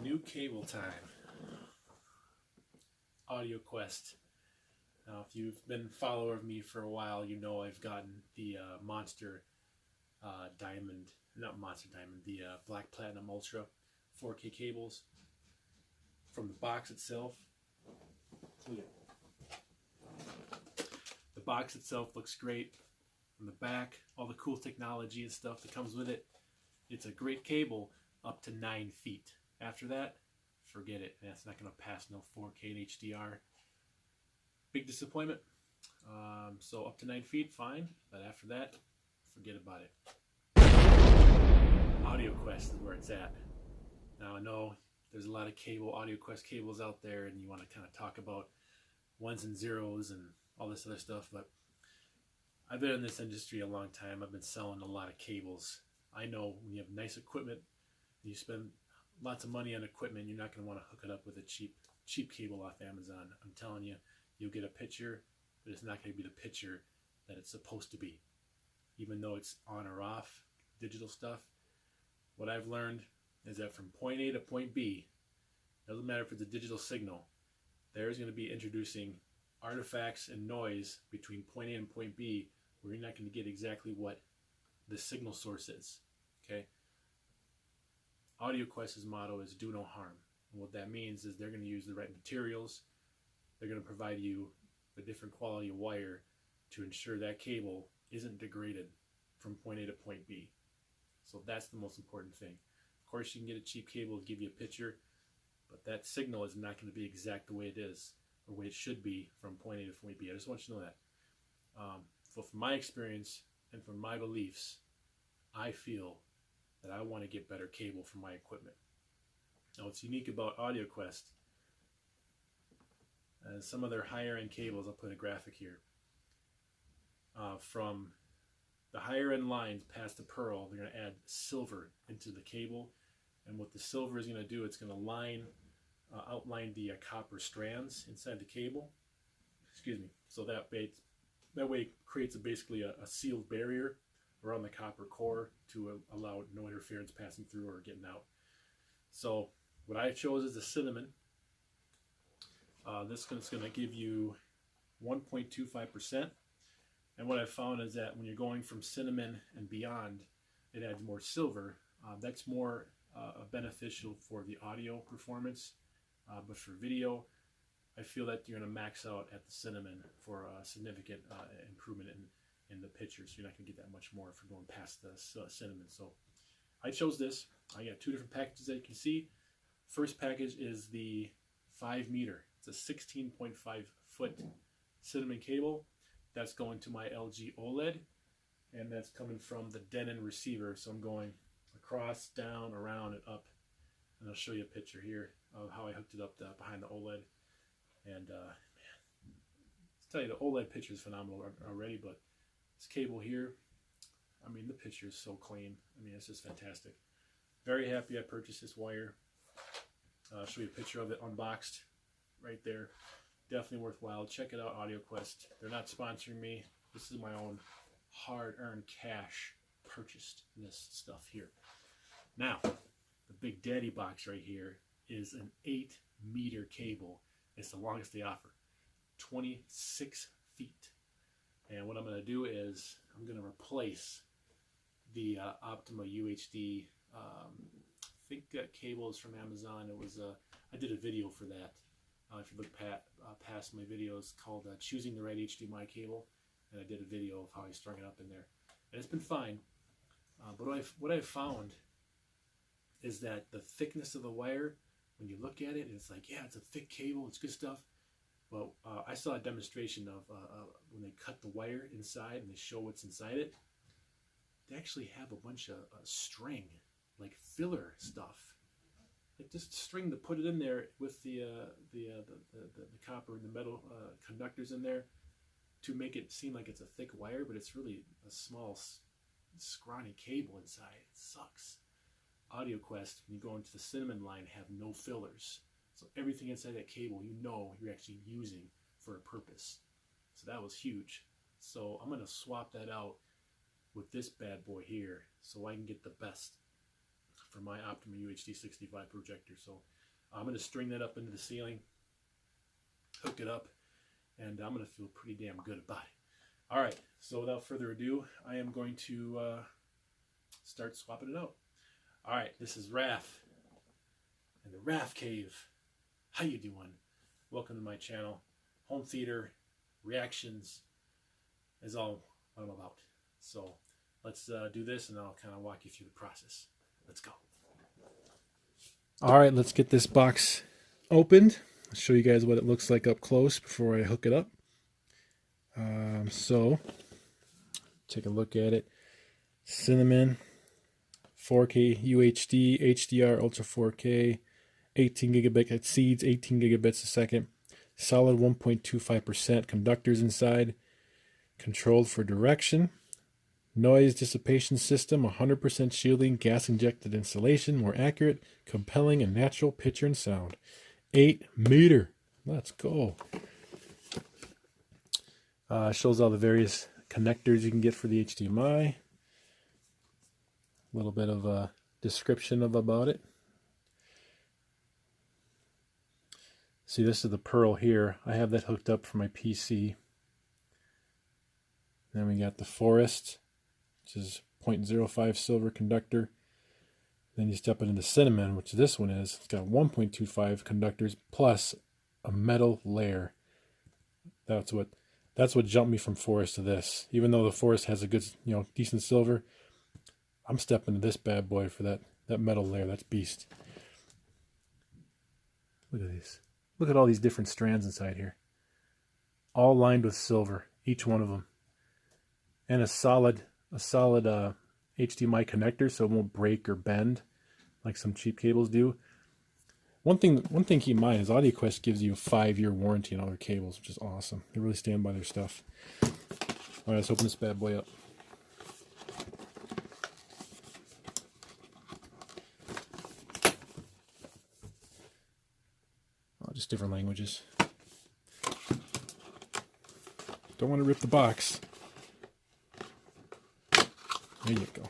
New cable time. Audioquest. Now, if you've been a follower of me for a while, you know I've gotten the Monster Diamond, not Monster Diamond, the Black Platinum Ultra 4K cables. From the box itself, the box itself looks great. From the back, all the cool technology and stuff that comes with it. It's a great cable up to 9 feet. After that, forget it. That's not going to pass no 4K and HDR. Big disappointment. So up to 9 feet, fine. But after that, forget about it. Audioquest is where it's at. Now I know there's a lot of Audioquest cables out there, and you want to kind of talk about ones and zeros and all this other stuff, but I've been in this industry a long time. I've been selling a lot of cables. I know when you have nice equipment, and you spend lots of money on equipment, you're not going to want to hook it up with a cheap cable off Amazon. I'm telling you, you'll get a picture, but it's not going to be the picture that it's supposed to be. Even though it's on or off digital stuff, what I've learned is that from point A to point B, doesn't matter if it's a digital signal, there's going to be introducing artifacts and noise between point A and point B where you're not going to get exactly what the signal source is. Okay? Audioquest's motto is do no harm. And what that means is they're going to use the right materials. They're going to provide you a different quality of wire to ensure that cable isn't degraded from point A to point B. So that's the most important thing. Of course, you can get a cheap cable to give you a picture, but that signal is not going to be exact the way it is, or the way it should be from point A to point B. I just want you to know that. So from my experience and from my beliefs, I feel that I want to get better cable for my equipment. Now, what's unique about Audioquest, some of their higher end cables, I'll put a graphic here, from the higher end lines past the pearl, they're going to add silver into the cable. And what the silver is going to do, it's going to outline the copper strands inside the cable. Excuse me. So that way it creates basically a sealed barrier around the copper core to allow no interference passing through or getting out. So what I chose is the cinnamon. This is going to give you 1.25%. And what I found is that when you're going from cinnamon and beyond, it adds more silver. That's more beneficial for the audio performance. But for video, I feel that you're going to max out at the cinnamon for a significant improvement in the picture. So you're not going to get that much more for going past the cinnamon. So I chose this. I got 2 different packages that you can see. First package is the 5 meter. It's a 16.5 foot cinnamon cable. That's going to my LG OLED, and that's coming from the Denon receiver. So I'm going across, down, around, and up. And I'll show you a picture here of how I hooked it up behind the OLED. And man, I'll tell you, the OLED picture is phenomenal already, but this cable here, I mean, the picture is so clean. I mean, it's just fantastic. Very happy I purchased this wire. I'll show you a picture of it unboxed right there. Definitely worthwhile. Check it out, Audioquest. They're not sponsoring me. This is my own hard-earned cash purchased this stuff here. Now, the big daddy box right here is an 8 meter cable. It's the longest they offer, 26 feet. And what I'm going to do is I'm going to replace the Optima UHD. I think that cable is from Amazon. It was I did a video for that. If you look past my videos called Choosing the Right HDMI Cable, and I did a video of how I strung it up in there. And it's been fine, but what I've found is that the thickness of the wire, when you look at it, it's like, yeah, it's a thick cable, it's good stuff. But I saw a demonstration of when they cut the wire inside and they show what's inside it, they actually have a bunch of string, like filler stuff. Like just string to put it in there with the copper and the metal conductors in there to make it seem like it's a thick wire, but it's really a small, scrawny cable inside. It sucks. Audioquest, when you go into the cinnamon line, have no fillers. So everything inside that cable, you know you're actually using for a purpose. So that was huge. So I'm going to swap that out with this bad boy here so I can get the best for my Optima UHD 65 projector. So I'm going to string that up into the ceiling, hook it up, and I'm going to feel pretty damn good about it. All right, so without further ado, I am going to start swapping it out. All right, this is Raf and the RAFCAVE. How you doing? Welcome to my channel. Home theater reactions is all what I'm about. So let's do this, and I'll kind of walk you through the process. Let's go. All right, let's get this box opened. I'll show you guys what it looks like up close before I hook it up. So take a look at it. Cinnamon 4K UHD HDR Ultra 4K 18 gigabit, it seeds 18 gigabits a second, solid 1.25% conductors inside, controlled for direction, noise dissipation system, 100% shielding, gas injected insulation, more accurate, compelling, and natural picture and sound. 8 meter. Let's go. Shows all the various connectors you can get for the HDMI. A little bit of a description about it. See, this is the Pearl here. I have that hooked up for my PC. Then we got the Forest, which is 0.05 silver conductor. Then you step into the Cinnamon, which this one is. It's got 1.25 conductors plus a metal layer. That's what jumped me from Forest to this. Even though the Forest has a good, decent silver, I'm stepping to this bad boy for that metal layer. That's beast. Look at these. Look at all these different strands inside here. All lined with silver, each one of them. And a solid HDMI connector, so it won't break or bend like some cheap cables do. One thing to keep in mind is Audioquest gives you a 5-year warranty on all their cables, which is awesome. They really stand by their stuff. All right, let's open this bad boy up. Oh, just different languages. Don't want to rip the box. There you go.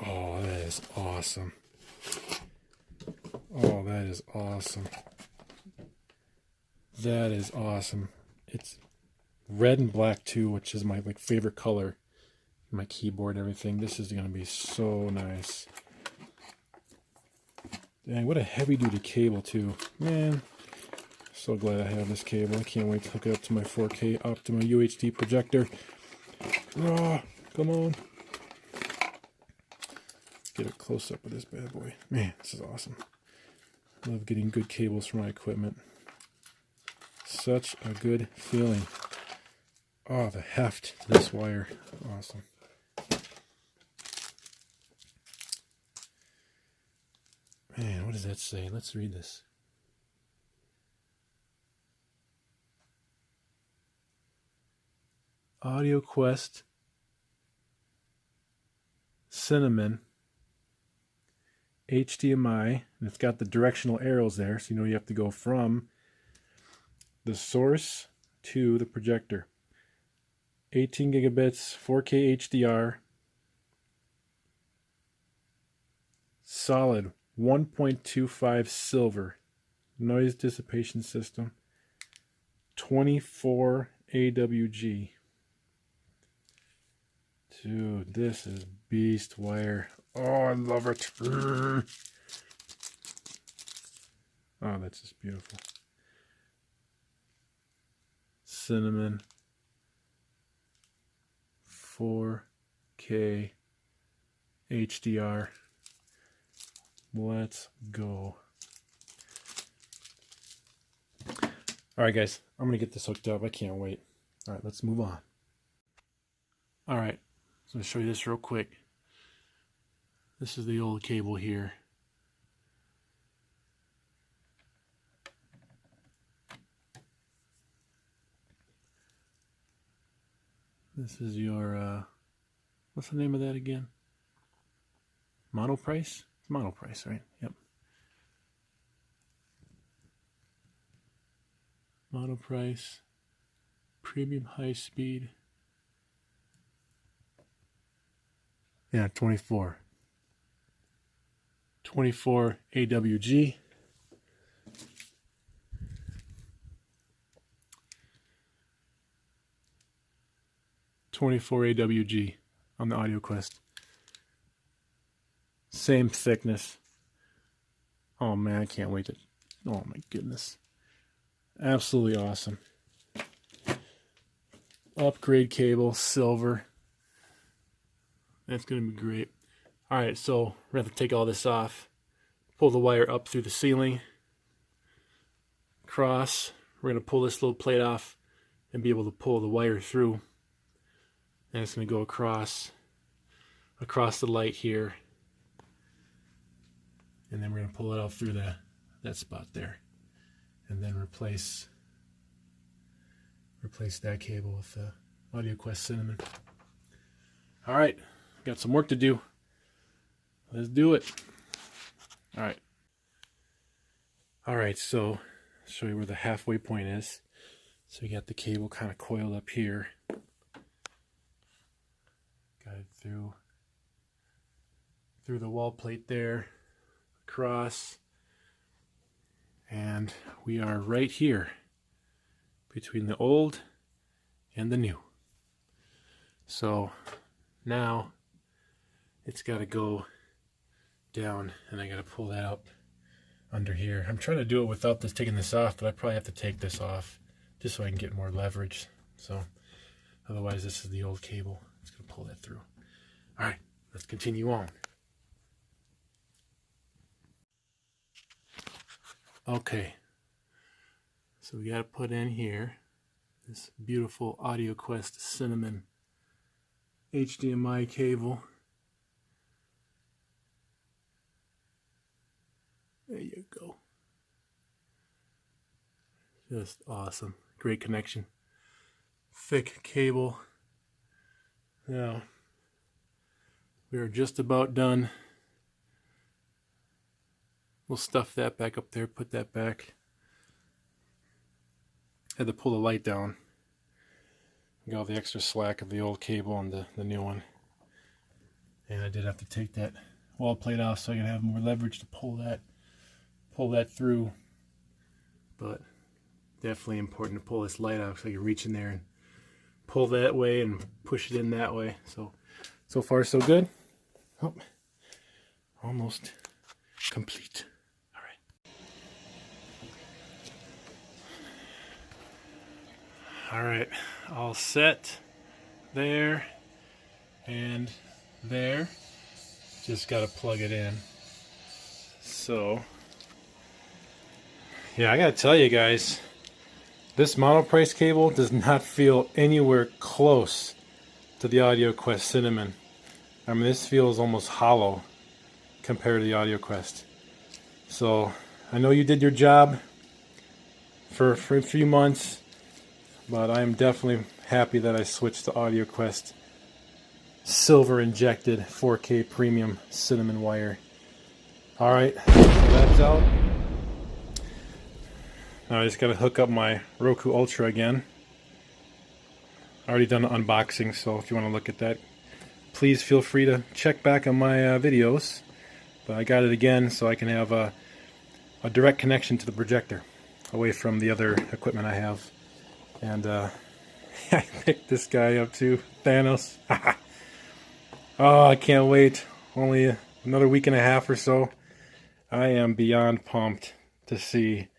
Oh, that is awesome. Oh, that is awesome. That is awesome. It's red and black too, which is my favorite color. My keyboard and everything. This is going to be so nice. Dang, what a heavy duty cable too. Man, so glad I have this cable. I can't wait to hook it up to my 4K Optima UHD projector. Oh, come on. Get a close up of this bad boy. Man, this is awesome. Love getting good cables for my equipment. Such a good feeling. Oh, the heft to this wire. Awesome. Man, what does that say? Let's read this. Audioquest Cinnamon HDMI, and it's got the directional arrows there, so you have to go from the source to the projector. 18 gigabits, 4K HDR, solid 1.25 silver, noise dissipation system, 24 AWG. Dude, this is beast wire. Oh, I love it. Oh, that's just beautiful. Cinnamon 4K HDR. Let's go. Alright guys, I'm going to get this hooked up. I can't wait. Alright, let's move on. Alright, so I'm going to show you this real quick. This is the old cable here. This is your, what's the name of that again? Monoprice? It's Monoprice, right? Yep. Monoprice, premium high speed Yeah, 24. 24 AWG. AWG on the Audioquest. Same thickness. Oh man, I can't wait to. Oh my goodness. Absolutely awesome. Upgrade cable, silver. That's going to be great. Alright, so we're going to have to take all this off. Pull the wire up through the ceiling. Cross. We're going to pull this little plate off and be able to pull the wire through. And it's going to go across the light here. And then we're going to pull it out through that spot there. And then replace that cable with the Audioquest Cinnamon. Alright, got some work to do. Let's do it. Alright, so I'll show you where the halfway point is. So we got the cable kind of coiled up here. Got it through the wall plate there, across, and we are right here between the old and the new. So now it's got to go down, and I got to pull that up under here. I'm trying to do it without taking this off, but I probably have to take this off just so I can get more leverage. So otherwise, this is the old cable. It's going to pull that through. All right, let's continue on. Okay, so we got to put in here this beautiful Audioquest Cinnamon HDMI cable. There you go. Just awesome. Great connection. Thick cable. Now, we are just about done. We'll stuff that back up there, put that back. Had to pull the light down. Got all the extra slack of the old cable and the new one. And I did have to take that wall plate off so I can have more leverage to pull that through. But definitely important to pull this light out so I can reach in there and pull that way and push it in that way. So far so good. Oh, almost complete. All right, all set there and there. Just got to plug it in. So, yeah, I got to tell you guys, this monoprice cable does not feel anywhere close to the Audioquest Cinnamon. I mean, this feels almost hollow compared to the Audioquest. So, I know you did your job for a few months, but I'm definitely happy that I switched to Audioquest silver injected 4K premium cinnamon wire. Alright, so that's out. Now I just got to hook up my Roku Ultra again. I already done an unboxing, so if you want to look at that, please feel free to check back on my videos. But I got it again so I can have a direct connection to the projector away from the other equipment I have. And I picked this guy up too, Thanos. Oh, I can't wait. Only another week and a half or so. I am beyond pumped to see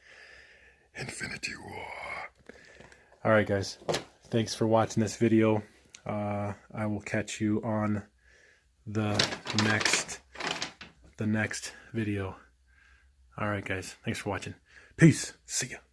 Infinity War. Alright guys, thanks for watching this video. I will catch you on the next video. Alright guys, thanks for watching. Peace. See ya.